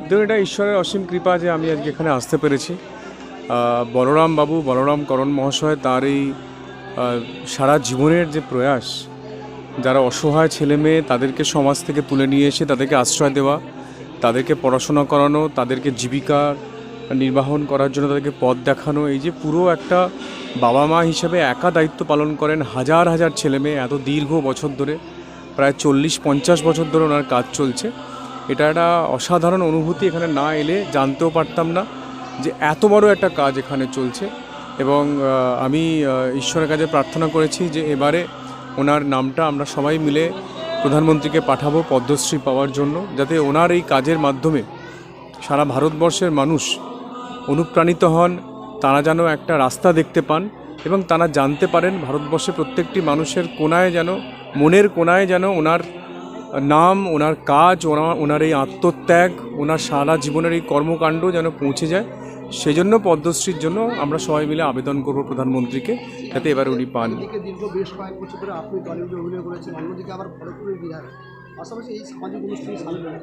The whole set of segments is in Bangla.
দেখুন, এটা ঈশ্বরের অসীম কৃপা যে আমি আজকে এখানে আসতে পেরেছি। বলরাম বাবু, বলরাম করণ মহাশয়, তার এই সারা জীবনের যে প্রয়াস, যারা অসহায় ছেলে মেয়ে তাদেরকে সমাজ থেকে তুলে নিয়ে এসে তাদেরকে আশ্রয় দেওয়া, তাদেরকে পড়াশোনা করানো, তাদেরকে জীবিকা নির্বাহন করার জন্য তাদেরকে পথ দেখানো, এই যে পুরো একটা বাবা মা হিসেবে একা দায়িত্ব পালন করেন হাজার হাজার ছেলে মেয়ে এত দীর্ঘ বছর ধরে, প্রায় 40-50 বছর ধরে ওনার কাজ চলছে। এটা একটা অসাধারণ অনুভূতি। এখানে না এলে জানতেও পারতাম না যে এত বড় একটা কাজ এখানে চলছে। এবং আমি ঈশ্বরের কাছে প্রার্থনা করেছি যে এবারে ওনার নামটা আমরা সবাই মিলে প্রধানমন্ত্রীকে পাঠাবো পদ্মশ্রী পাওয়ার জন্য, যাতে ওনার এই কাজের মাধ্যমে সারা ভারতবর্ষের মানুষ অনুপ্রাণিত হন, তারা যেন একটা রাস্তা দেখতে পান এবং তারা জানতে পারেন ভারতবর্ষে প্রত্যেকটি মানুষের কোনায় যেন, মনের কোনায় যেন ওনার নাম, ওনার কাজ, ওনার এই আত্মত্যাগ, ওনার সারা জীবনের এই কর্মকাণ্ড যেন পৌঁছে যায়। সেজন্য পদ্মশ্রীর জন্য আমরা সবাই মিলে আবেদন করব প্রধানমন্ত্রীকে, যাতে এবার উনি পান। দীর্ঘ বেশ কয়েক বছর ধরে আপনি টলিউডে অভিনয় করেছেন, অন্যদিকে আবার খড়গপুরের বিধায়ক, পাশাপাশি এই সামাজিক অনুষ্ঠানে সামিল হন।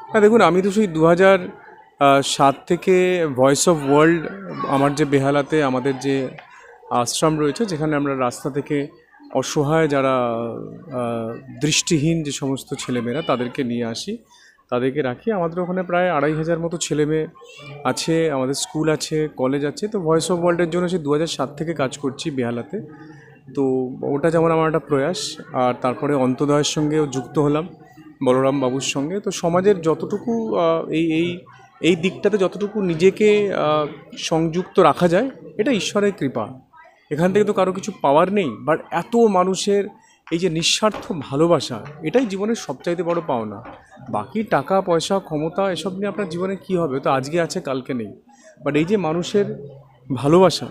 হ্যাঁ, দেখুন, আমি তো সেই 2007 থেকে ভয়েস অফ ওয়ার্ল্ড, আমার যে বেহালাতে আমাদের যে আশ্রম রয়েছে, যেখানে আমরা রাস্তা থেকে অসহায় যারা দৃষ্টিহীন যে সমস্ত ছেলেমেয়েরা তাদেরকে নিয়ে আসি, তাদেরকে রাখি। আমাদের ওখানে প্রায় 2500 মতো ছেলেমেয়ে আছে, আমাদের স্কুল আছে, কলেজ আছে। তো ভয়েস অফ ওয়ার্ল্ডের জন্য সেই 2007 থেকে কাজ করছি বেহালাতে। তো ওটা যেমন আমার একটা প্রয়াস, আর তারপরে অন্তোদয়ের সঙ্গেও যুক্ত হলাম বলরাম বাবুর সঙ্গে। তো সমাজের যতটুকু এই এই এই দিকটাতে যতটুকু নিজেকে সংযুক্ত রাখা যায়, এটা ঈশ্বরের কৃপা। এখান থেকে তো কারো কিছু পাওয়ার নেই, বাট এত মানুষের এই যে নিঃস্বার্থ ভালোবাসা, এটাই জীবনের সবচাইতে বড় পাওনা। বাকি টাকা পয়সা ক্ষমতা এসব নিয়ে আপনার জীবনে কী হবে, তো আজকে আছে কালকে নেই। বাট এই যে মানুষের ভালোবাসা,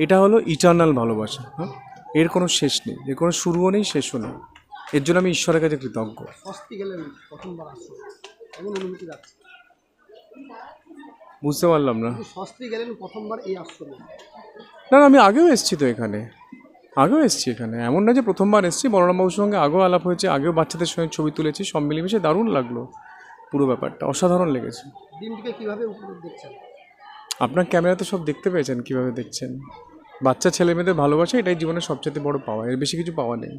এটা হলো ইটার্নাল ভালোবাসা। হ্যাঁ, এর কোনো শেষ নেই, এর কোনো শুরুও নেই, শেষও নেই। এর জন্য আমি ঈশ্বরের কাছে কৃতজ্ঞ। বুঝতে পারলাম না। না, আমি আগেও এসেছি তো এখানে, এমন না যে প্রথমবার এসেছি। বলরামবাবুর সঙ্গে আগেও আলাপ হয়েছে, আগেও বাচ্চাদের সঙ্গে ছবি তুলেছি, সব মিলেমিশে দারুণ লাগলো। পুরো ব্যাপারটা অসাধারণ লেগেছে। আপনার ক্যামেরাতে সব দেখতে পেয়েছেন, কীভাবে দেখছেন। বাচ্চা ছেলে মেয়েদের ভালোবাসা, এটাই জীবনের সবচেয়ে বড় পাওয়া, এর বেশি কিছু পাওয়া নেই।